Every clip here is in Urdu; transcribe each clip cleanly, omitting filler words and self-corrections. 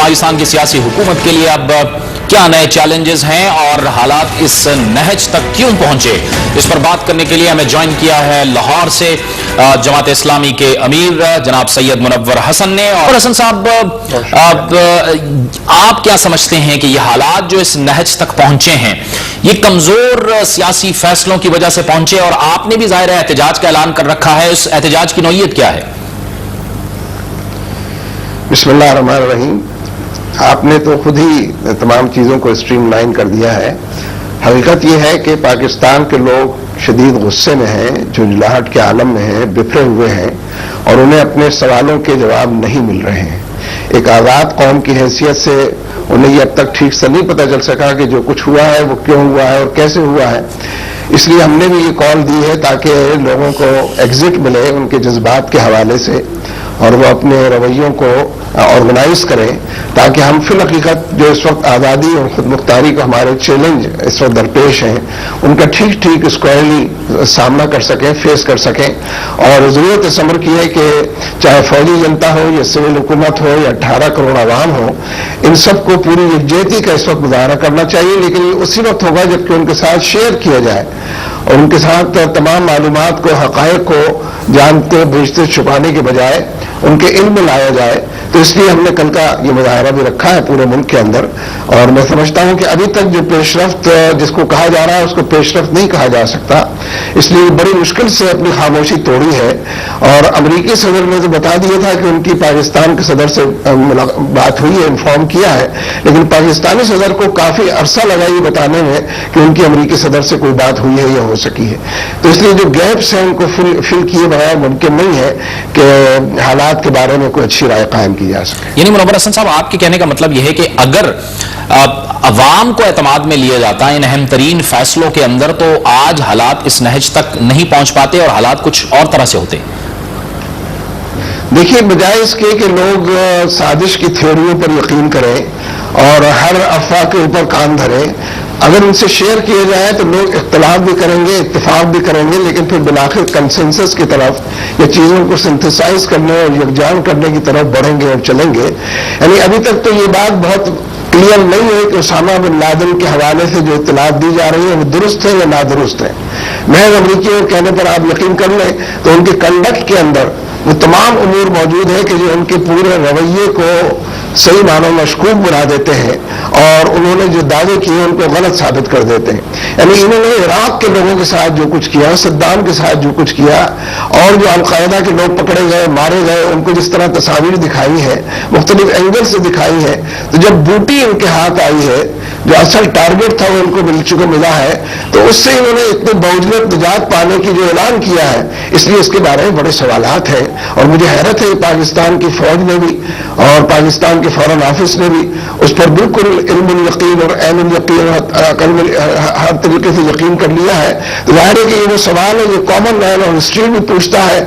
پاکستان کی سیاسی حکومت کے لیے اب کیا نئے چیلنجز ہیں اور حالات اس نہج تک کیوں پہنچے، اس پر بات کرنے کے لیے ہمیں جوائن کیا ہے لاہور سے جماعت اسلامی کے امیر جناب سید منور حسن نے۔ اور حسن صاحب، آپ کیا سمجھتے ہیں کہ یہ حالات جو اس نہج تک پہنچے ہیں یہ کمزور سیاسی فیصلوں کی وجہ سے پہنچے، اور آپ نے بھی ظاہر ہے احتجاج کا اعلان کر رکھا ہے، اس احتجاج کی نوعیت کیا ہے؟ بسم اللہ الرحمن الرحیم۔ آپ نے تو خود ہی تمام چیزوں کو اسٹریم لائن کر دیا ہے۔ حقیقت یہ ہے کہ پاکستان کے لوگ شدید غصے میں ہیں، جھنجھلاہٹ کے عالم میں ہیں، بکھرے ہوئے ہیں، اور انہیں اپنے سوالوں کے جواب نہیں مل رہے ہیں۔ ایک آزاد قوم کی حیثیت سے انہیں یہ اب تک ٹھیک سے نہیں پتہ چل سکا کہ جو کچھ ہوا ہے وہ کیوں ہوا ہے اور کیسے ہوا ہے۔ اس لیے ہم نے بھی یہ کال دی ہے تاکہ لوگوں کو ایگزٹ ملے ان کے جذبات کے حوالے سے، اور وہ اپنے رویوں کو آرگنائز کریں، تاکہ ہم فی الحقیقت جو اس وقت آزادی اور خود مختاری کو ہمارے چیلنج اس وقت درپیش ہیں ان کا ٹھیک ٹھیک اسکوائرلی سامنا کر سکیں، فیس کر سکیں۔ اور ضرورت اس امر کی ہے کہ چاہے فوجی جنتا ہو یا سول حکومت ہو یا 18 کروڑ عوام ہو، ان سب کو پوری یکجہتی کا اس وقت مظاہرہ کرنا چاہیے، لیکن یہ اسی وقت ہوگا جبکہ ان کے ساتھ شیئر کیا جائے اور ان کے ساتھ تمام معلومات کو، حقائق کو جانتے بوجھتے چھپانے کے بجائے ان کے علم میں لایا جائے۔ تو اس لیے ہم نے کل کا یہ مظاہرہ بھی رکھا ہے پورے ملک کے اندر، اور میں سمجھتا ہوں کہ ابھی تک جو پیش رفت جس کو کہا جا رہا ہے اس کو پیش رفت نہیں کہا جا سکتا، اس لیے بڑی مشکل سے اپنی خاموشی توڑی ہے۔ اور امریکی صدر نے تو بتا دیا تھا کہ ان کی پاکستان کے صدر سے بات ہوئی ہے، انفارم کیا ہے، لیکن پاکستانی صدر کو کافی عرصہ لگا یہ بتانے میں کہ ان کی امریکی صدر سے کوئی بات ہوئی ہے یا ہو سکی ہے۔ تو اس لیے جو گیپس ہیں ان کو فل کیے بغیر ممکن نہیں ہے کہ حالات کے بارے میں کوئی اچھی رائے قائم کی جا سکے۔ یعنی منور حسن صاحب، آپ کے کہنے کا مطلب یہ ہے کہ اگر عوام کو اعتماد میں لیا جاتا ہے ان اہم ترین فیصلوں کے اندر تو آج حالات اس نہج تک نہیں پہنچ پاتے اور حالات کچھ اور طرح سے ہوتے۔ دیکھیے، بجائے اس کے کہ لوگ سازش کی تھیوریوں پر یقین کریں اور ہر افواہ کے اوپر کان دھریں، اگر ان سے شیئر کیے جائے تو لوگ اختلاف بھی کریں گے، اتفاق بھی کریں گے، لیکن پھر بالآخر کنسنسس کی طرف یا چیزوں کو سنتھسائز کرنے اور یکجان کرنے کی طرف بڑھیں گے اور چلیں گے۔ یعنی ابھی تک تو یہ بات بہت کلیئر نہیں ہے کہ اسامہ بن لادن کے حوالے سے جو اطلاعات دی جا رہی ہیں وہ درست ہے یا نادرست ہے۔ محض امریکیوں کے کہنے پر آپ یقین کر لیں تو ان کے کنڈکٹ کے اندر وہ تمام امور موجود ہیں کہ جو ان کے پورے رویے کو صحیح معنوں میں مشکوک بنا دیتے ہیں اور انہوں نے جو دعوے کیے ان کو غلط ثابت کر دیتے ہیں۔ یعنی انہوں نے عراق کے لوگوں کے ساتھ جو کچھ کیا، صدام کے ساتھ جو کچھ کیا، اور جو القاعدہ کے لوگ پکڑے گئے، مارے گئے، ان کو جس طرح تصاویر دکھائی ہے، مختلف اینگل سے دکھائی ہے، تو جب بوٹی ان کے ہاتھ آئی ہے جو اصل ٹارگٹ تھا وہ ان کو ملا ہے، تو اس سے انہوں نے اتنے باوجود نجات پانے کی جو اعلان کیا ہے، اس لیے اس کے بارے میں بڑے سوالات ہیں۔ اور مجھے حیرت ہے پاکستان کی فوج نے بھی اور پاکستان کے فورن آفس نے بھی اس پر بالکل علم الیقین اور عین الیقین ہر طریقے سے یقین کر لیا ہے۔ تو ظاہر ہے کہ یہ وہ سوال ہے جو کامن مین اور ہسٹری بھی پوچھتا ہے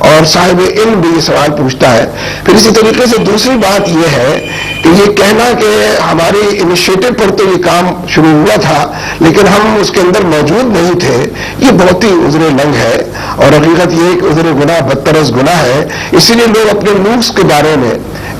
اور صاحب علم بھی یہ سوال پوچھتا ہے۔ پھر اسی طریقے سے دوسری بات یہ ہے کہ یہ کہنا کہ ہماری انیشیٹو پر تو یہ کام شروع ہوا تھا لیکن ہم اس کے اندر موجود نہیں تھے، یہ بہت ہی عذر لنگ ہے، اور حقیقت یہ ہے کہ عذر گناہ بدتر از گناہ ہے۔ اسی لیے لوگ اپنے ملک کے بارے میں،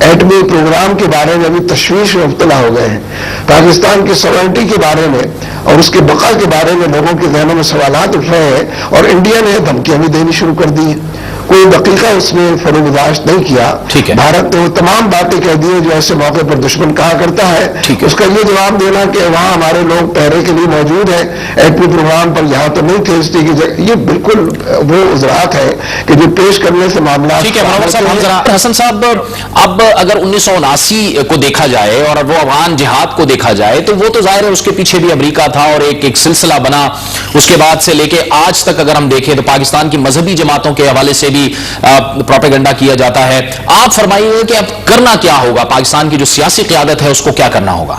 ایٹمی پروگرام کے بارے میں بھی تشویش میں مبتلا ہو گئے ہیں۔ پاکستان کی سوورنٹی کے بارے میں اور اس کے بقا کے بارے میں لوگوں کے ذہنوں میں سوالات اٹھ رہے ہیں، اور انڈیا نے دھمکیاں بھی دینی شروع کر دی ہیں۔ کوئی دقیقہ اس نے فروگزاشت نہیں کیا۔ بھارت نے وہ تمام باتیں کہہ دی جو ایسے موقع پر دشمن کہا کرتا ہے، اس کا یہ جواب دینا کہ وہاں ہمارے لوگ پہرے کے لیے موجود ہیں، ایٹمی پروگرام پر یہاں تو نہیں تھے، اس لیے یہ بالکل وہ عذرات ہے کہ جو پیش کرنے سے معاملات۔ ٹھیک ہے حسن صاحب، اب اگر 1979 کو دیکھا جائے اور وہ افغان جہاد کو دیکھا جائے تو وہ تو ظاہر ہے اس کے پیچھے بھی امریکہ تھا اور ایک سلسلہ بنا، اس کے بعد سے لے کے آج تک اگر ہم دیکھیں تو پاکستان کی مذہبی جماعتوں کے حوالے سے بھی پروپیگنڈا کیا جاتا ہے۔ آپ فرمائیے کہ اب کرنا کیا ہوگا، پاکستان کی جو سیاسی قیادت ہے اس کو کیا کرنا ہوگا؟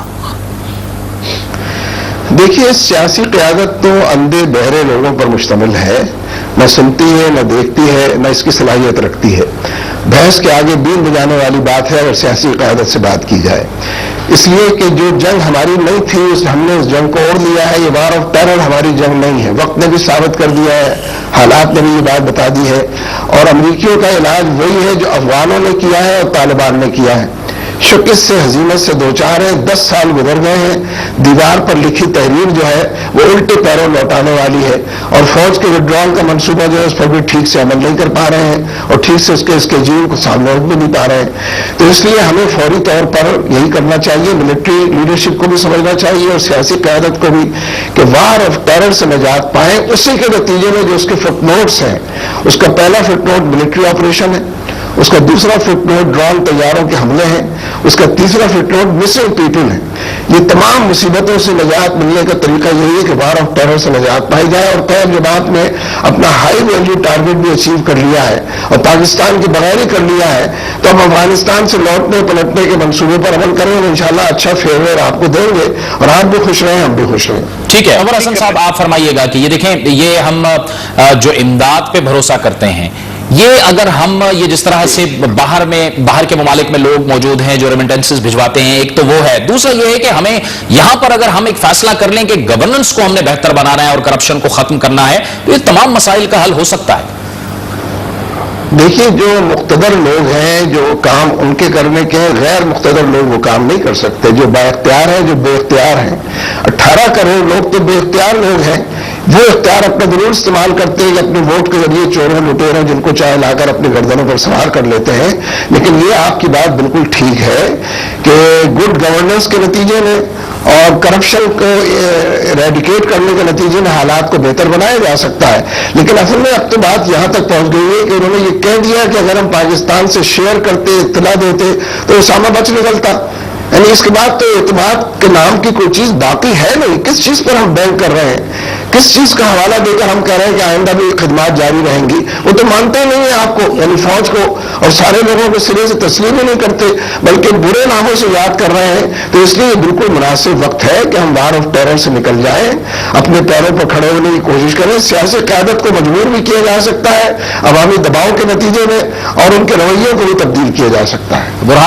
دیکھیے، سیاسی قیادت تو اندھے بہرے لوگوں پر مشتمل ہے، نہ سنتی ہے، نہ دیکھتی ہے، نہ اس کی صلاحیت رکھتی ہے۔ بحث کے آگے بین بجانے والی بات ہے اگر سیاسی قیادت سے بات کی جائے، اس لیے کہ جو جنگ ہماری نہیں تھی ہم نے اس جنگ کو اوڑھ لیا ہے۔ یہ وار آف ٹیرر ہماری جنگ نہیں ہے، وقت نے بھی ثابت کر دیا ہے، حالات نے بھی یہ بات بتا دی ہے، اور امریکیوں کا علاج وہی ہے جو افغانوں نے کیا ہے اور طالبان نے کیا ہے۔ شکست سے ہزیمت سے دوچار ہیں. 10 سال گزر گئے ہیں. دیوار پر لکھی تحریر جو ہے وہ الٹے پیروں لوٹانے والی ہے, اور فوج کے وڈرال کا منصوبہ جو ہے اس پر بھی ٹھیک سے عمل نہیں کر پا رہے ہیں, اور ٹھیک سے اس کے جیل کو سامنے رکھ بھی نہیں پا رہے ہیں. تو اس لیے ہمیں فوری طور پر یہی کرنا چاہیے, ملٹری لیڈرشپ کو بھی سمجھنا چاہیے اور سیاسی قیادت کو بھی, کہ وار آف ٹیرر سے نجات پائیں. اسی کے نتیجے میں جو اس کے فٹ نوٹس ہیں, اس کا پہلا فٹ نوٹ ملٹری آپریشن ہے, اس کا دوسرا فٹ نوٹ ڈرون طیاروں کے حملے ہیں, اس کا تیسرا فٹ نوٹ مسنگ پیپل ہے. یہ تمام مصیبتوں سے نجات ملنے کا طریقہ یہی ہے کہ وار آف ٹیرر سے نجات پائی جائے. اور خیر جب آپ نے اپنا ہائی ویلیو ٹارگیٹ بھی اچیو کر لیا ہے اور پاکستان کے بغیر ہی کر لیا ہے, تو اب افغانستان سے لوٹنے پلٹنے کے منصوبے پر عمل کریں اور انشاءاللہ اچھا فیور آپ کو دیں گے, اور آپ بھی خوش رہیں, ہم بھی خوش رہیں. ٹھیک ہے. انور حسن صاحب, آپ فرمائیے گا کہ یہ دیکھیں, یہ ہم جو امداد پہ بھروسہ کرتے ہیں, یہ اگر ہم یہ جس طرح سے باہر کے ممالک میں لوگ موجود ہیں جو ریمیٹنسز بھجواتے ہیں, ایک تو وہ ہے. دوسرا یہ ہے کہ ہمیں یہاں پر اگر ہم ایک فیصلہ کر لیں کہ گورننس کو ہم نے بہتر بنانا ہے اور کرپشن کو ختم کرنا ہے, تو یہ تمام مسائل کا حل ہو سکتا ہے. دیکھیے, جو مقتدر لوگ ہیں جو کام ان کے کرنے کے ہیں, غیر مقتدر لوگ وہ کام نہیں کر سکتے. جو با اختیار ہیں, جو بے اختیار ہیں, 18 کروڑ لوگ تو بے اختیار لوگ ہیں. وہ اختیار اپنا ضرور استعمال کرتے ہیں کہ اپنے ووٹ کے ذریعے چوروں لٹیروں جن کو چاہے لا کر اپنے گردنوں پر سوار کر لیتے ہیں. لیکن یہ آپ کی بات بالکل ٹھیک ہے کہ گڈ گورننس کے نتیجے میں اور کرپشن کو ایریڈیکیٹ کرنے کے نتیجے میں حالات کو بہتر بنایا جا سکتا ہے. لیکن اصل میں اب تو بات یہاں تک پہنچ گئی ہے کہ انہوں نے یہ کہہ دیا کہ اگر ہم پاکستان سے شیئر کرتے, اطلاع دیتے, تو اسامہ بچ نکلتا. یعنی اس کے بعد تو اعتماد کے نام کی کوئی چیز باقی ہے نہیں. کس چیز پر ہم بینک کر رہے ہیں, کس چیز کا حوالہ دے کر ہم کہہ رہے ہیں کہ آئندہ بھی خدمات جاری رہیں گی. وہ تو مانتے ہی نہیں ہیں آپ کو, یعنی فوج کو, اور سارے لوگوں کو سرے سے تسلیم ہی نہیں کرتے بلکہ برے ناموں سے یاد کر رہے ہیں. تو اس لیے یہ بالکل مناسب وقت ہے کہ ہم وار آف ٹیرر سے نکل جائیں, اپنے پیروں پر کھڑے ہونے کی کوشش کریں. سیاسی قیادت کو مجبور بھی کیا جا سکتا ہے عوامی دباؤ کے نتیجے میں, اور ان کے رویوں کو بھی تبدیل کیا جا سکتا ہے.